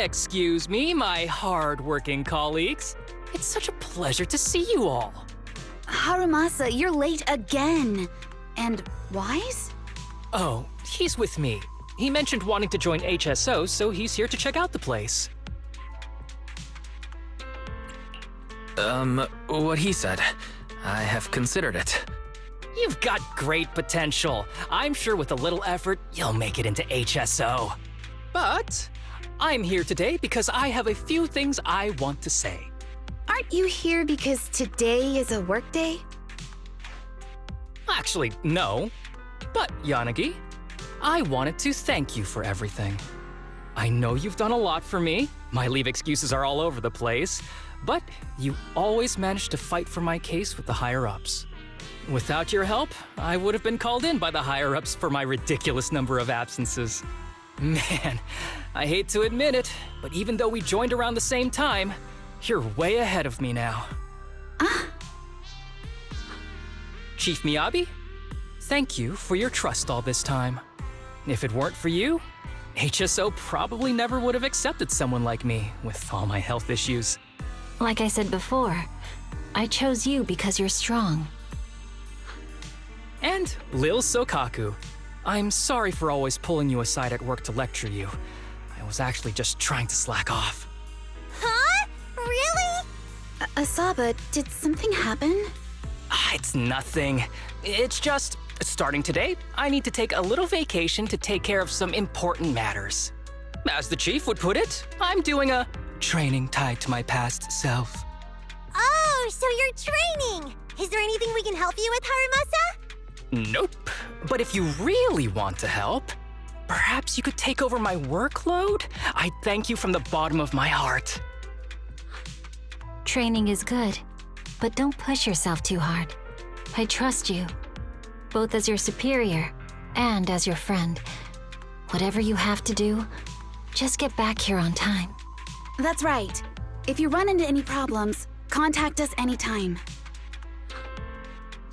Excuse me, my hard-working colleagues. It's such a pleasure to see you all. Harumasa, you're late again. And Wise? Oh, he's with me. He mentioned wanting to join HSO, so he's here to check out the place. What he said. I have considered it. You've got great potential. I'm sure with a little effort, you'll make it into HSO. But I'm here today because I have a few things I want to say. Aren't you here because today is a work day? Actually, no. But, Yanagi, I wanted to thank you for everything. I know you've done a lot for me. My leave excuses are all over the place. But you always managed to fight for my case with the higher-ups. Without your help, I would have been called in by the higher-ups for my ridiculous number of absences. Man, I hate to admit it, but even though we joined around the same time, you're way ahead of me now. Chief Miyabi, thank you for your trust all this time. If it weren't for you, HSO probably never would have accepted someone like me with all my health issues. Like I said before, I chose you because you're strong. And Lil Sokaku, I'm sorry for always pulling you aside at work to lecture you. I was actually just trying to slack off. Huh? Really? Asaba, did something happen? It's nothing. It's just, starting today, I need to take a little vacation to take care of some important matters. As the chief would put it, I'm doing a training tied to my past self. Oh, so you're training! Is there anything we can help you with, Harumasa? Nope. But if you really want to help, perhaps you could take over my workload? I thank you from the bottom of my heart. Training is good, but don't push yourself too hard. I trust you, both as your superior and as your friend. Whatever you have to do, just get back here on time. That's right. If you run into any problems, contact us anytime.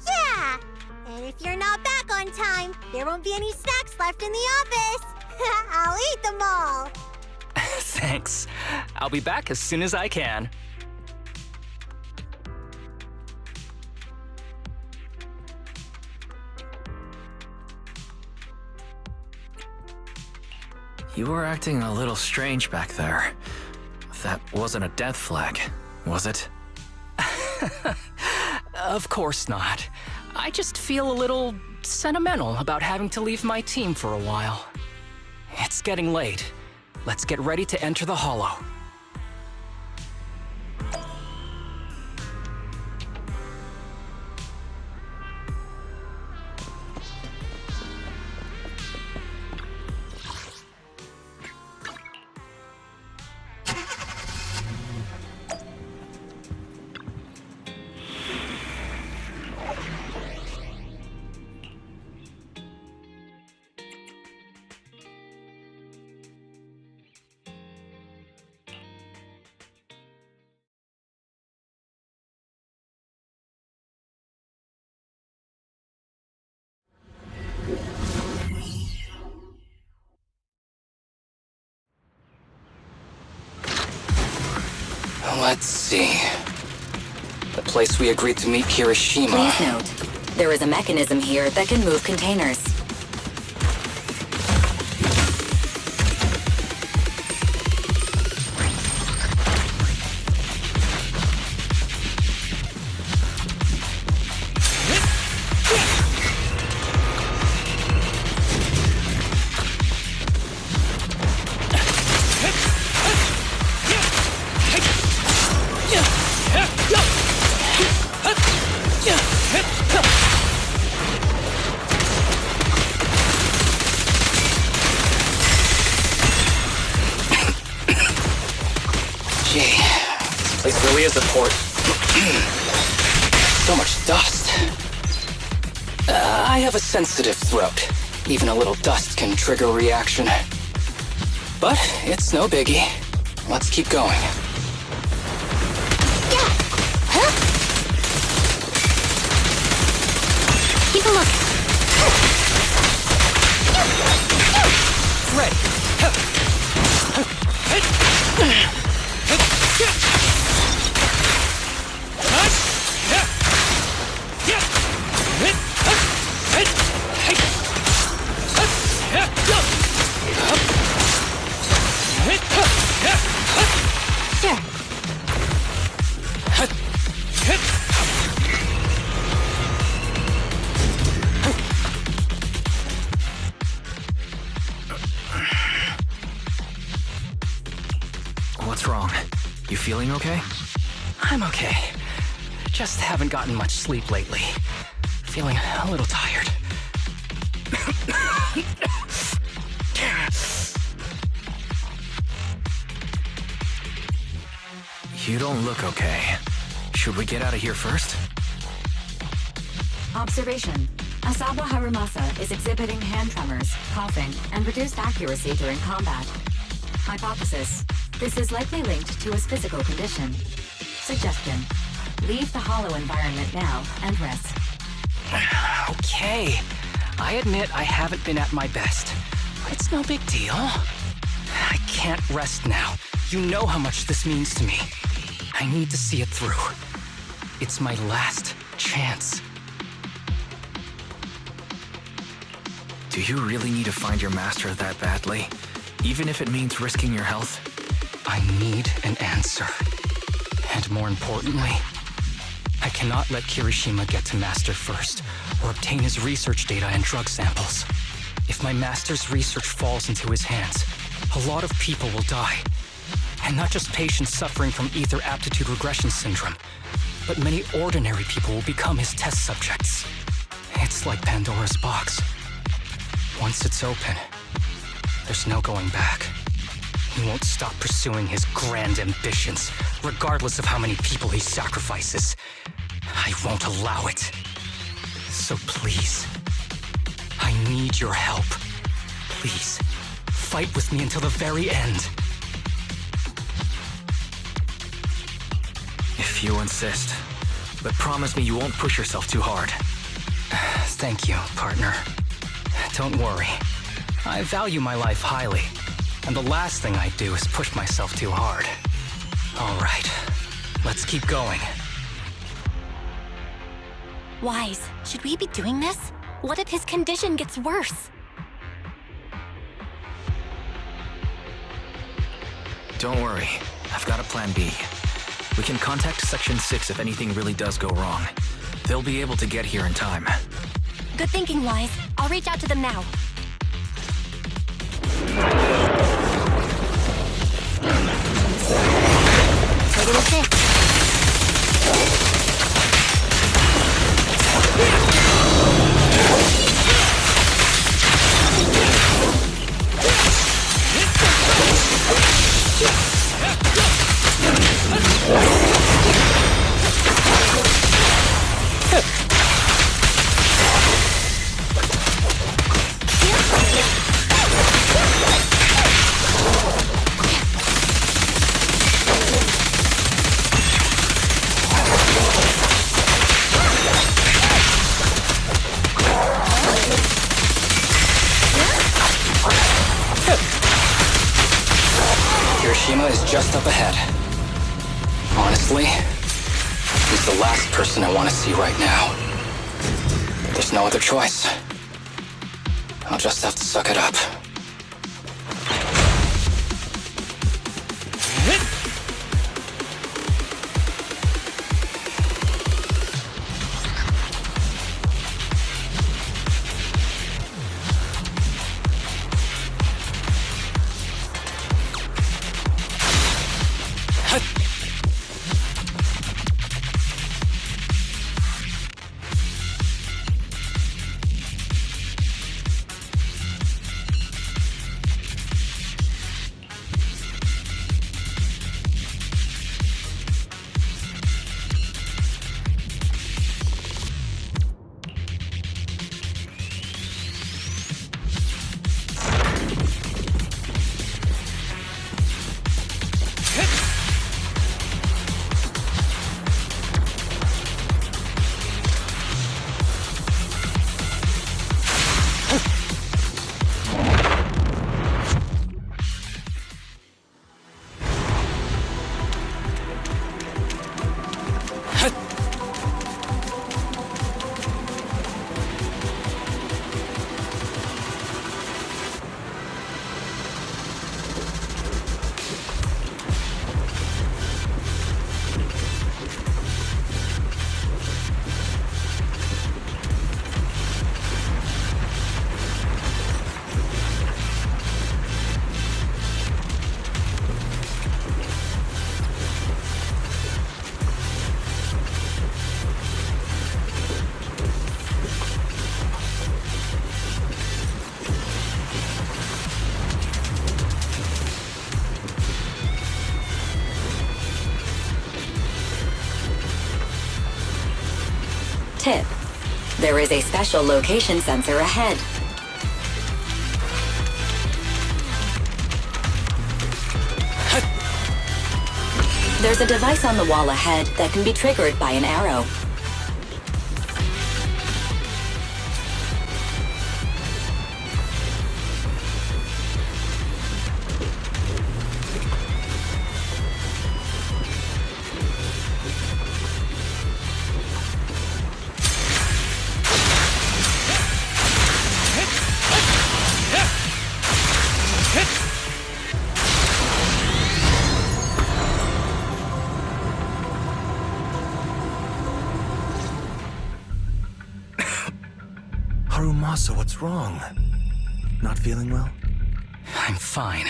Yeah! And if you're not back on time, there won't be any snacks left in the office. I'll eat them all. Thanks. I'll be back as soon as I can. You were acting a little strange back there. That wasn't a death flag, was it? Of course not. I just feel a little sentimental about having to leave my team for a while. It's getting late. Let's get ready to enter the Hollow. Let's see. The place we agreed to meet Kirishima. Please note, there is a mechanism here that can move containers. This place really is a port. So much dust. I have a sensitive throat. Even a little dust can trigger a reaction. But it's no biggie. Let's keep going. Keep a look. Ready. wrong? You feeling okay? I'm okay. Just haven't gotten much sleep lately. Feeling a little tired. You don't look okay. Should we get out of here first? Observation. Asaba Harumasa is exhibiting hand tremors, coughing, and reduced accuracy during combat. Hypothesis. This is likely linked to his physical condition. Suggestion. Leave the hollow environment now and rest. Okay. I admit I haven't been at my best, but it's no big deal. I can't rest now. You know how much this means to me. I need to see it through. It's my last chance. Do you really need to find your master that badly? Even if it means risking your health? I need an answer. And more importantly, I cannot let Kirishima get to Master first, or obtain his research data and drug samples. If my Master's research falls into his hands, a lot of people will die. And not just patients suffering from ether aptitude regression syndrome, but many ordinary people will become his test subjects. It's like Pandora's box. Once it's open, there's no going back. He won't stop pursuing his grand ambitions, regardless of how many people he sacrifices. I won't allow it. So please, I need your help. Please, fight with me until the very end. If you insist. But promise me you won't push yourself too hard. Thank you, partner. Don't worry. I value my life highly, and the last thing I do is push myself too hard. All right, let's keep going. Wise, should we be doing this? What if his condition gets worse? Don't worry, I've got a plan B. We can contact Section 6 if anything really does go wrong. They'll be able to get here in time. Good thinking, Wise. I'll reach out to them now. Ready to fix. Kirishima is just up ahead. Honestly, he's the last person I want to see right now. There's no other choice. I'll just have to suck it up. There is a special location sensor ahead. There's a device on the wall ahead that can be triggered by an arrow. Harumasa, what's wrong? Not feeling well? I'm fine.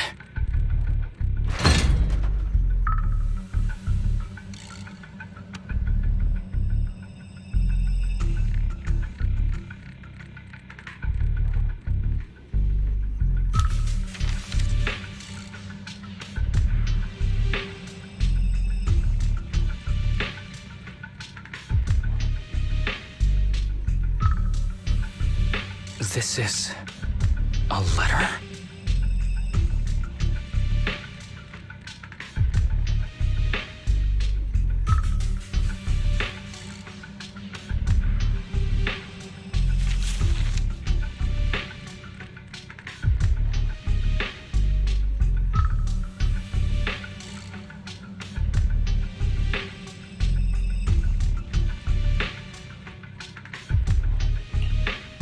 This is a letter?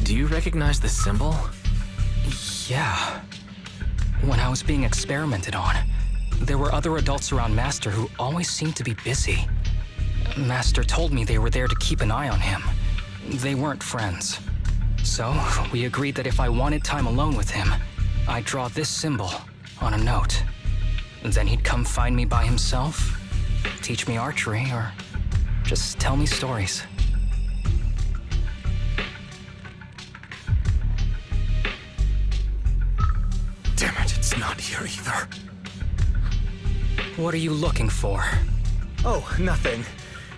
Do you recognize the symbol? Yeah. When I was being experimented on, there were other adults around Master who always seemed to be busy. Master told me they were there to keep an eye on him. They weren't friends. So, we agreed that if I wanted time alone with him, I'd draw this symbol on a note. Then he'd come find me by himself, teach me archery, or just tell me stories. Damn it, it's not here either. What are you looking for? Oh, nothing.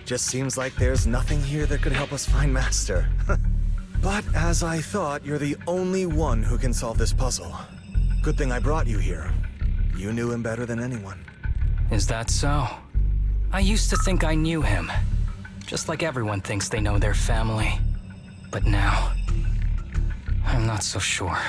Just seems like there's nothing here that could help us find Master. But as I thought, you're the only one who can solve this puzzle. Good thing I brought you here. You knew him better than anyone. Is that so? I used to think I knew him. Just like everyone thinks they know their family. But now, I'm not so sure.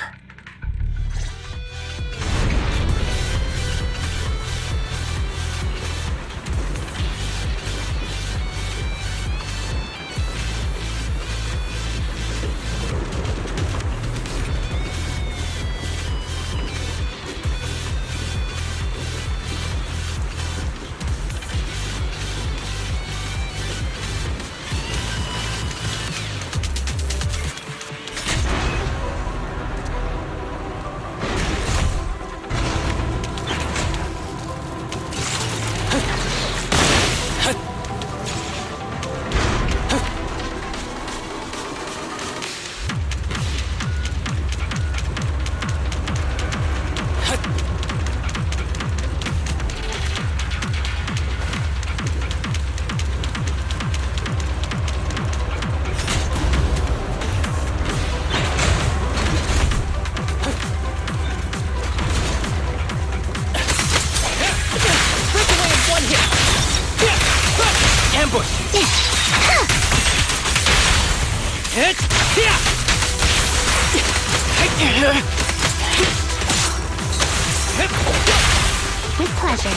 With pleasure.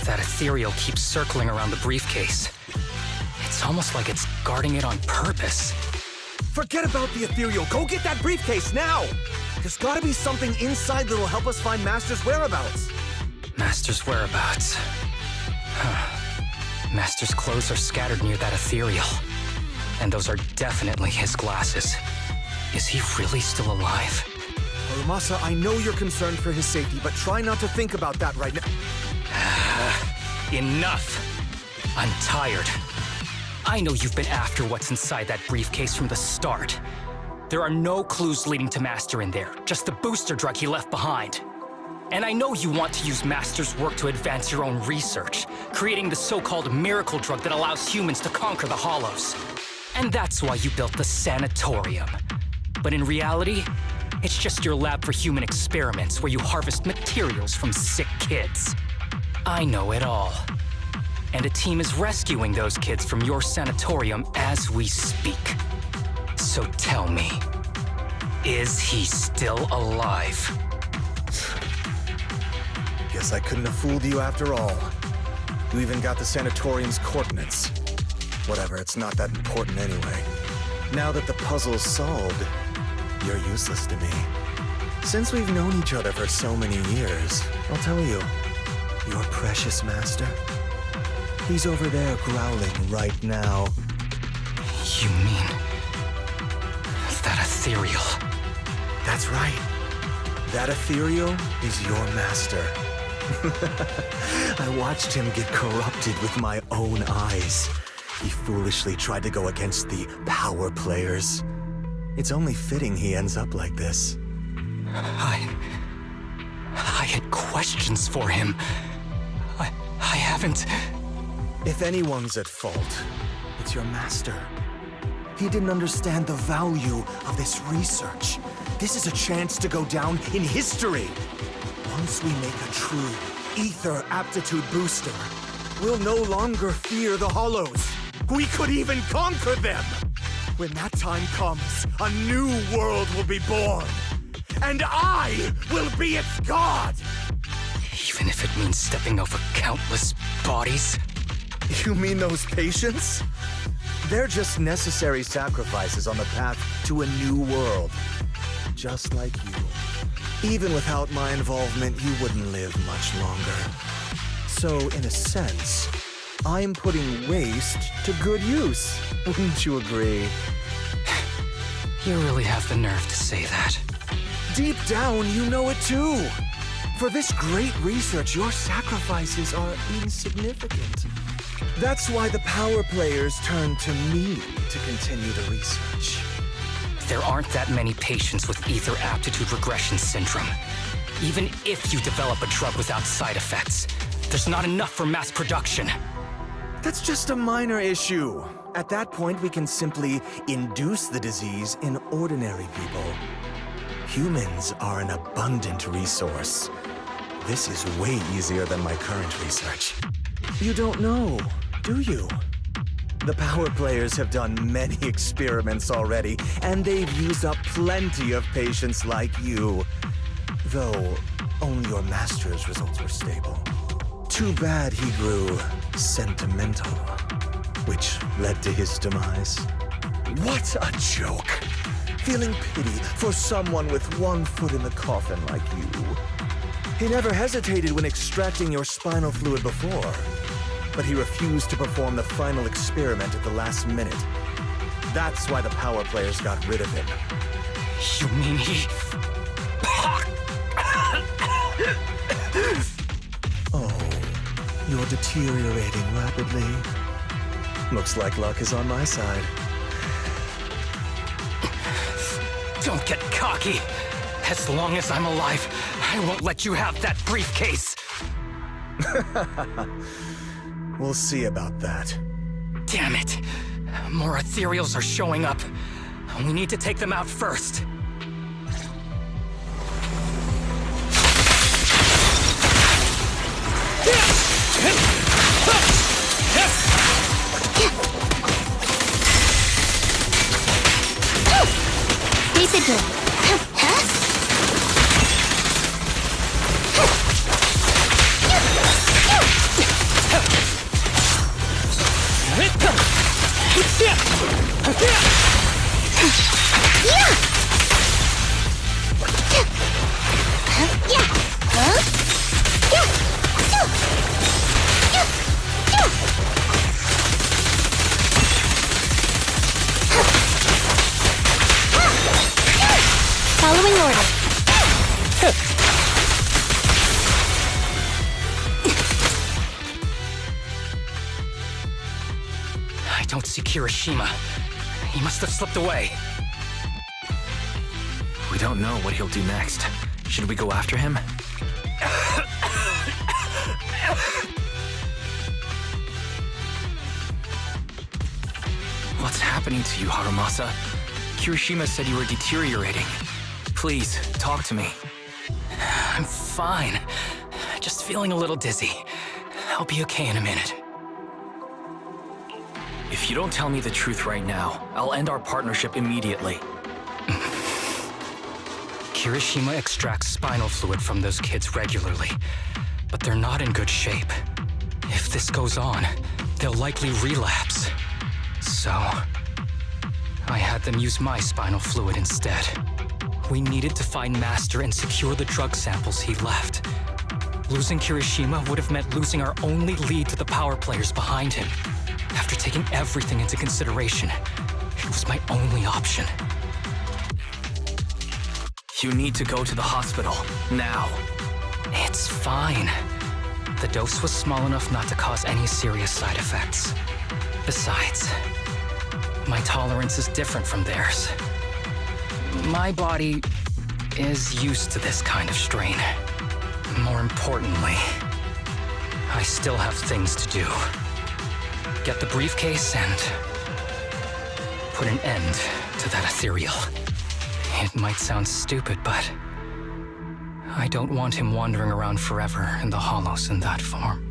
That ethereal keeps circling around the briefcase. It's almost like it's guarding it on purpose. Forget about the ethereal. Go get that briefcase now! There's gotta be something inside that'll help us find Master's whereabouts. Master's whereabouts. Huh. Master's clothes are scattered near that ethereal. And those are definitely his glasses. Is he really still alive? Harumasa, I know you're concerned for his safety, but try not to think about that right now. Enough! I'm tired. I know you've been after what's inside that briefcase from the start. There are no clues leading to Master in there, just the booster drug he left behind. And I know you want to use Master's work to advance your own research, creating the so-called miracle drug that allows humans to conquer the Hollows. And that's why you built the sanatorium. But in reality, it's just your lab for human experiments where you harvest materials from sick kids. I know it all. And a team is rescuing those kids from your sanatorium as we speak. So tell me, is he still alive? Guess I couldn't have fooled you after all. You even got the sanatorium's coordinates. Whatever, it's not that important anyway. Now that the puzzle's solved, you're useless to me. Since we've known each other for so many years, I'll tell you, your precious master, he's over there growling right now. You mean that ethereal? That's right. That ethereal is your master. I watched him get corrupted with my own eyes. He foolishly tried to go against the power players. It's only fitting he ends up like this. I had questions for him. I haven't... If anyone's at fault, it's your master. He didn't understand the value of this research. This is a chance to go down in history. Once we make a true ether aptitude booster, we'll no longer fear the Hollows. We could even conquer them. When that time comes, a new world will be born. And I will be its god! Even if it means stepping over countless bodies? You mean those patients? They're just necessary sacrifices on the path to a new world. Just like you. Even without my involvement, you wouldn't live much longer. So, in a sense, I'm putting waste to good use. Wouldn't you agree? You really have the nerve to say that. Deep down, you know it too. For this great research, your sacrifices are insignificant. That's why the power players turn to me to continue the research. There aren't that many patients with ether aptitude regression syndrome. Even if you develop a drug without side effects, there's not enough for mass production. That's just a minor issue. At that point, we can simply induce the disease in ordinary people. Humans are an abundant resource. This is way easier than my current research. You don't know, do you? The power players have done many experiments already, and they've used up plenty of patients like you. Though, only your master's results were stable. Too bad he grew sentimental, which led to his demise. What a joke! Feeling pity for someone with one foot in the coffin like you. He never hesitated when extracting your spinal fluid before, but he refused to perform the final experiment at the last minute. That's why the power players got rid of him. You mean he... Oh, you're deteriorating rapidly. Looks like luck is on my side. Don't get cocky. As long as I'm alive, I won't let you have that briefcase. We'll see about that. Damn it. More ethereals are showing up. We need to take them out first. Face the door. don't see Kirishima. He must have slipped away. We don't know what he'll do next. Should we go after him? What's happening to you, Harumasa? Kirishima said you were deteriorating. Please, talk to me. I'm fine. Just feeling a little dizzy. I'll be okay in a minute. If you don't tell me the truth right now, I'll end our partnership immediately. Kirishima extracts spinal fluid from those kids regularly, but they're not in good shape. If this goes on, they'll likely relapse. So, I had them use my spinal fluid instead. We needed to find Master and secure the drug samples he left. Losing Kirishima would have meant losing our only lead to the power players behind him. After taking everything into consideration, it was my only option. You need to go to the hospital, now. It's fine. The dose was small enough not to cause any serious side effects. Besides, my tolerance is different from theirs. My body is used to this kind of strain. More importantly, I still have things to do. Get the briefcase and put an end to that ethereal. It might sound stupid, but I don't want him wandering around forever in the hollows in that form.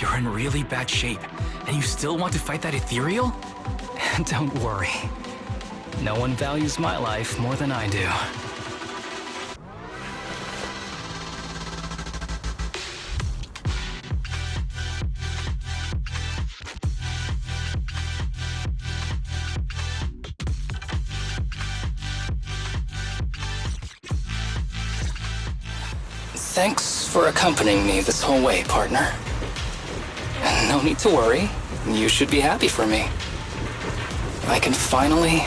You're in really bad shape, and you still want to fight that ethereal? Don't worry. No one values my life more than I do. Thanks for accompanying me this whole way, partner. No need to worry. You should be happy for me. I can finally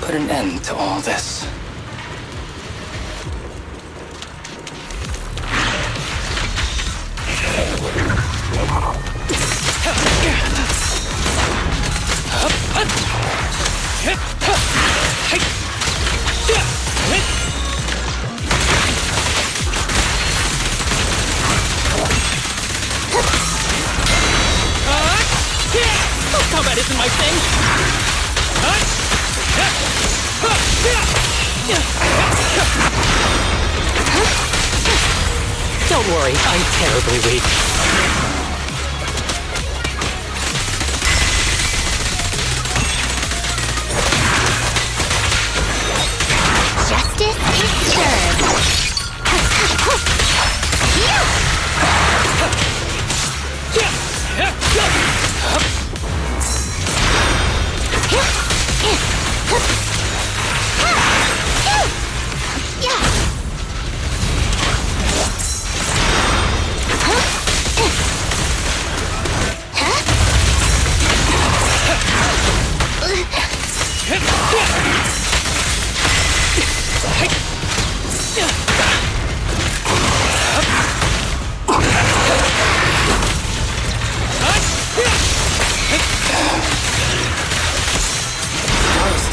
put an end to all this. Combat isn't my thing. Don't worry, I'm terribly weak. Justice is served.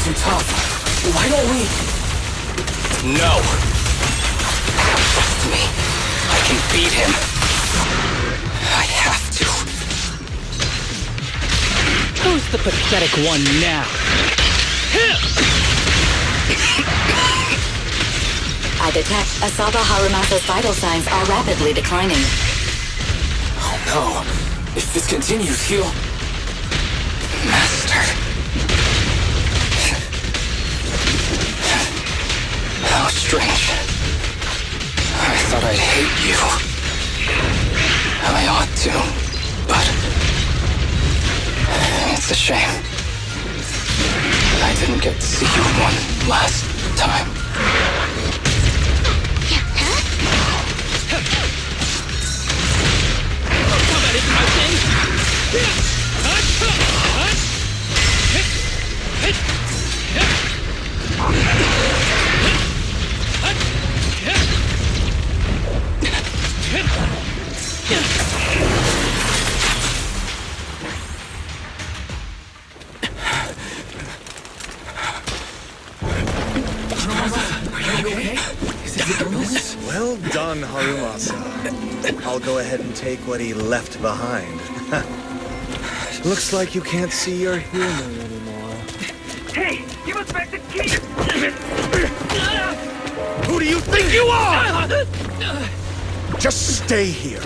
Too tough. Why don't we? No. Trust me. I can beat him. I have to. Who's the pathetic one now? I detect Asaba Harumasa's vital signs are rapidly declining. Oh no. If this continues, he'll... Master. How strange. I thought I'd hate you. I ought to, but... It's a shame. I didn't get to see you one last time. Combat isn't my thing! okay? Is it Zenless? Well done, Harumasa. I'll go ahead and take what he left behind. Looks like you can't see your humor anymore. Hey, give us back the key! Who do you think you are? Just stay here.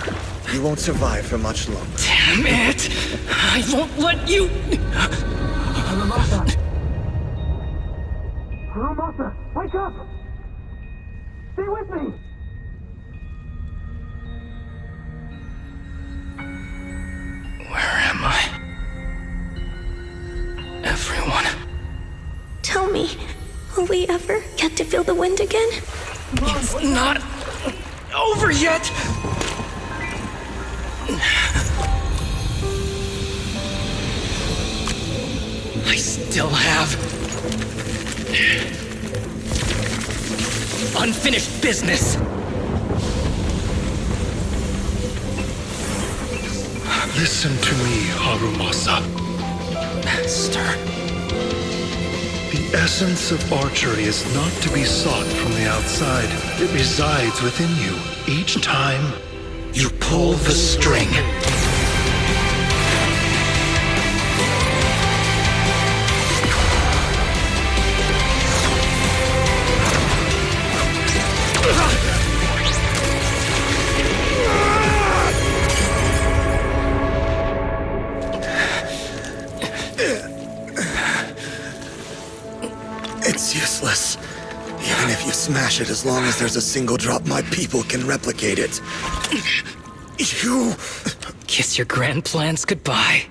You won't survive for much longer. Damn it! I won't let you... Harumasa! Harumasa, wake up! Stay with me! Where am I? Everyone. Tell me, will we ever get to feel the wind again? It's not over yet! I still have unfinished business. Listen to me, Harumasa. Master. The essence of archery is not to be sought from the outside. It resides within you. Each time you pull the string. It's useless. Even if you smash it, as long as there's a single drop, my people can replicate it. You... Kiss your grand plans goodbye.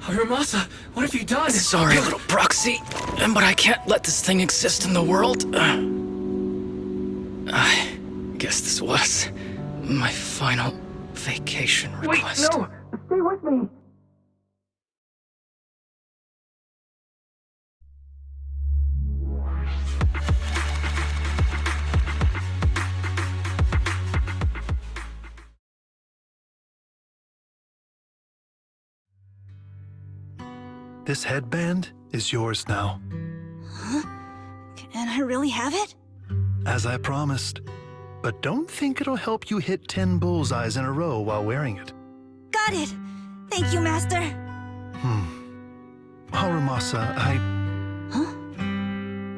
Harumasa, what have you done? Sorry, little proxy, but I can't let this thing exist in the world. I guess this was my final vacation request. Wait, no! Stay with me! This headband is yours now. Huh? Can I really have it? As I promised. But don't think it'll help you hit 10 bullseyes in a row while wearing it. Got it! Thank you, Master! Harumasa, Huh?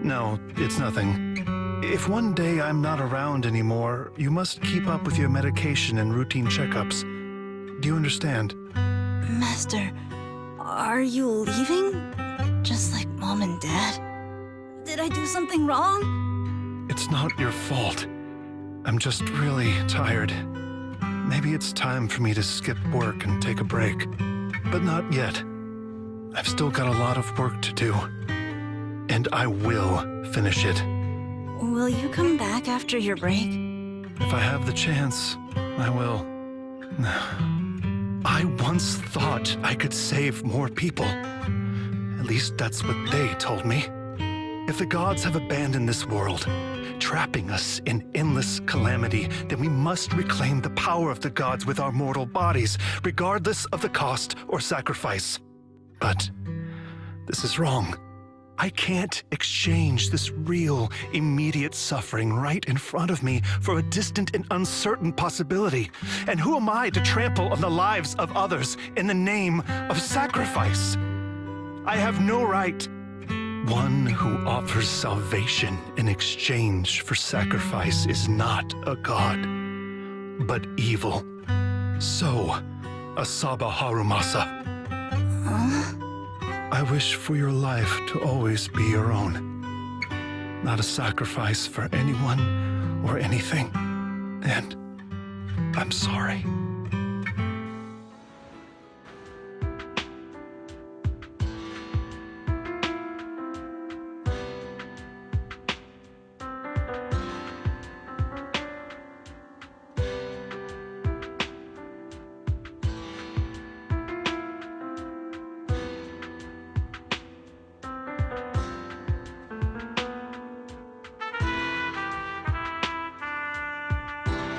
No, it's nothing. If one day I'm not around anymore, you must keep up with your medication and routine checkups. Do you understand? Master, are you leaving? Just like Mom and Dad? Did I do something wrong? It's not your fault. I'm just really tired. Maybe it's time for me to skip work and take a break. But not yet. I've still got a lot of work to do. And I will finish it. Will you come back after your break? If I have the chance, I will. I once thought I could save more people. At least that's what they told me. If the gods have abandoned this world, trapping us in endless calamity, then we must reclaim the power of the gods with our mortal bodies, regardless of the cost or sacrifice. But this is wrong. I can't exchange this real, immediate suffering right in front of me for a distant and uncertain possibility. And who am I to trample on the lives of others in the name of sacrifice? I have no right. One who offers salvation in exchange for sacrifice is not a god, but evil. So, Asaba Harumasa. I wish for your life to always be your own. Not a sacrifice for anyone or anything. And I'm sorry.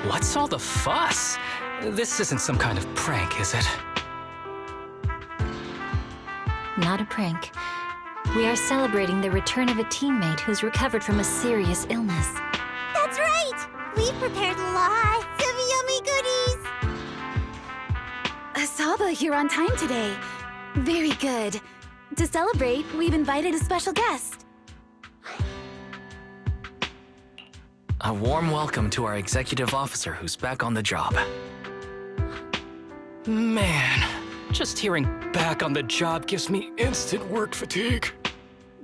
What's all the fuss? This isn't some kind of prank, is it? Not a prank. We are celebrating the return of a teammate who's recovered from a serious illness. That's right! We prepared lots of yummy goodies! Asaba, you're on time today. Very good. To celebrate, we've invited a special guest. A warm welcome to our executive officer who's back on the job. Man, just hearing back on the job gives me instant work fatigue.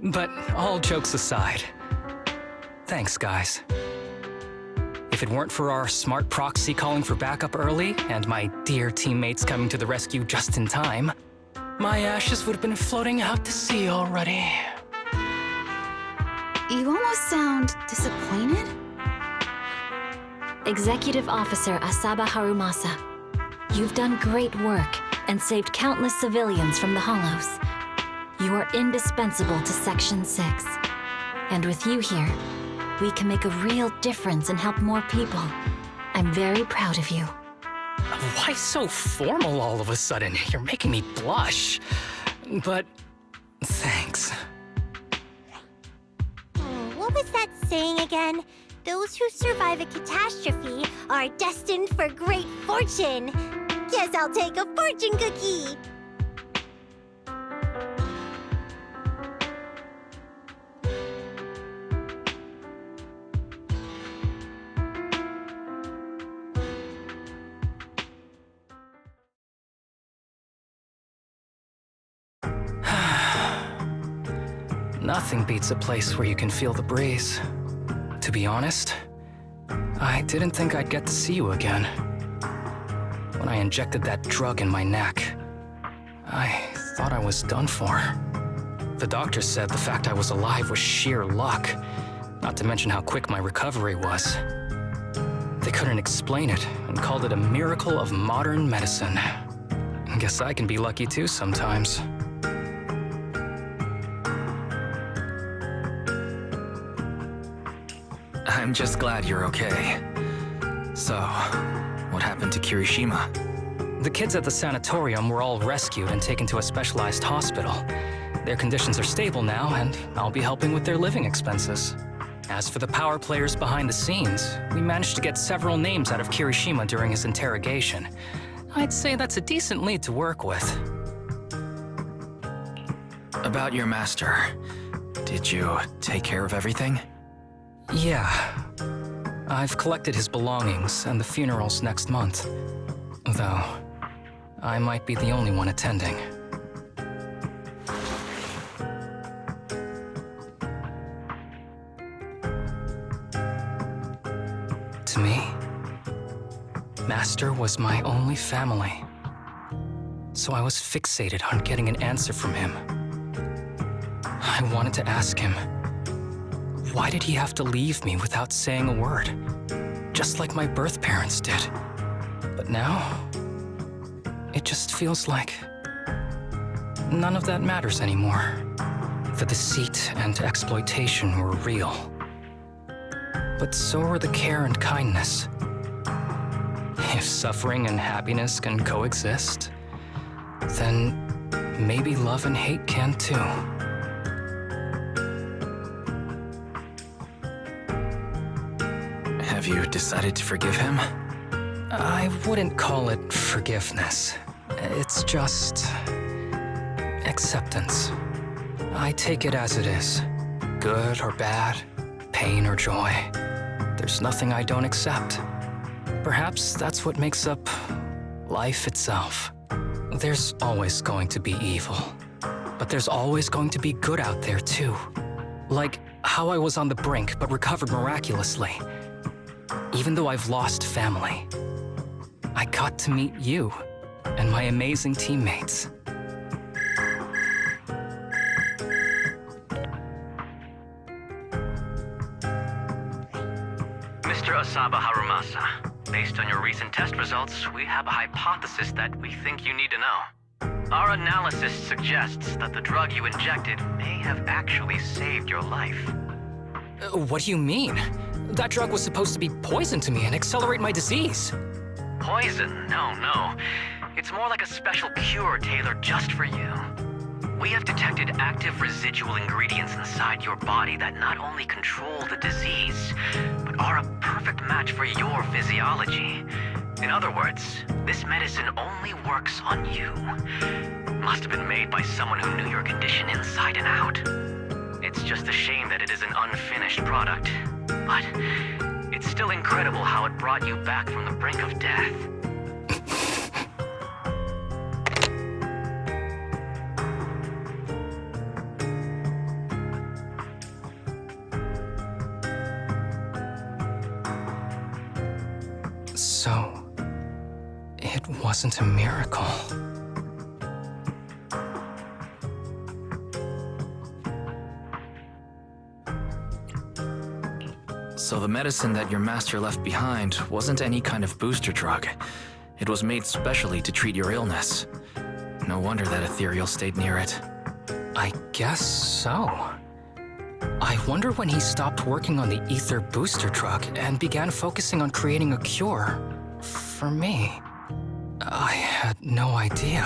But all jokes aside, thanks, guys. If it weren't for our smart proxy calling for backup early and my dear teammates coming to the rescue just in time, my ashes would have been floating out to sea already. You almost sound disappointed. Executive Officer Asaba Harumasa, you've done great work and saved countless civilians from the Hollows. You are indispensable to Section 6. And with you here, we can make a real difference and help more people. I'm very proud of you. Why so formal all of a sudden? You're making me blush. But thanks. What was that saying again? Those who survive a catastrophe are destined for great fortune. Guess I'll take a fortune cookie. Nothing beats a place where you can feel the breeze. To be honest, I didn't think I'd get to see you again. When I injected that drug in my neck, I thought I was done for. The doctor said the fact I was alive was sheer luck, not to mention how quick my recovery was. They couldn't explain it and called it a miracle of modern medicine. Guess I can be lucky too sometimes. I'm just glad you're okay. So, what happened to Kirishima? The kids at the sanatorium were all rescued and taken to a specialized hospital. Their conditions are stable now, and I'll be helping with their living expenses. As for the power players behind the scenes, we managed to get several names out of Kirishima during his interrogation. I'd say that's a decent lead to work with. About your master, did you take care of everything? Yeah. I've collected his belongings, and the funeral's next month. Though, I might be the only one attending. To me, Master was my only family. So I was fixated on getting an answer from him. I wanted to ask him, why did he have to leave me without saying a word? Just like my birth parents did. But now, it just feels like none of that matters anymore. The deceit and exploitation were real. But so were the care and kindness. If suffering and happiness can coexist, then maybe love and hate can too. Have you decided to forgive him? I wouldn't call it forgiveness. It's just acceptance. I take it as it is. Good or bad, pain or joy. There's nothing I don't accept. Perhaps that's what makes up life itself. There's always going to be evil. But there's always going to be good out there too. Like how I was on the brink but recovered miraculously. Even though I've lost family, I got to meet you and my amazing teammates. Mr. Asaba Harumasa, based on your recent test results, we have a hypothesis that we think you need to know. Our analysis suggests that the drug you injected may have actually saved your life. What do you mean? That drug was supposed to be poison to me and accelerate my disease. Poison? No. It's more like a special cure tailored just for you. We have detected active residual ingredients inside your body that not only control the disease, but are a perfect match for your physiology. In other words, this medicine only works on you. Must have been made by someone who knew your condition inside and out. It's just a shame that it is an unfinished product. But it's still incredible how it brought you back from the brink of death. So, it wasn't a miracle. So the medicine that your master left behind wasn't any kind of booster drug. It was made specially to treat your illness. No wonder that Ethereal stayed near it. I guess so. I wonder when he stopped working on the ether booster drug and began focusing on creating a cure for me. I had no idea.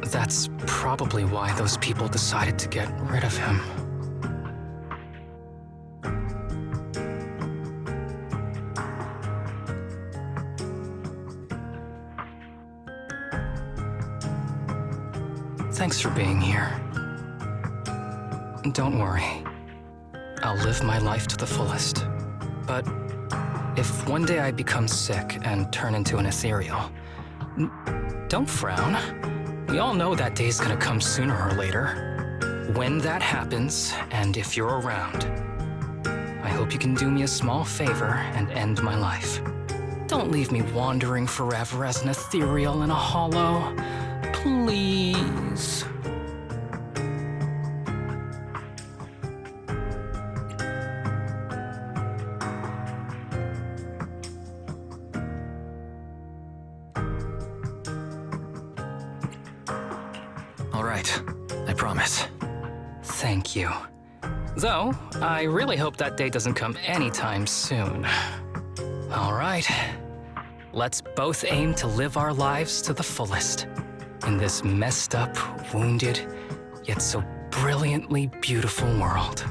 That's probably why those people decided to get rid of him. Thanks for being here. Don't worry. I'll live my life to the fullest. But if one day I become sick and turn into an ethereal, don't frown. We all know that day's gonna come sooner or later. When that happens, and if you're around, I hope you can do me a small favor and end my life. Don't leave me wandering forever as an ethereal in a hollow. Please. All right, I promise. Thank you. Though, I really hope that day doesn't come anytime soon. All right. Let's both aim to live our lives to the fullest in this messed up, wounded, yet so brilliantly beautiful world.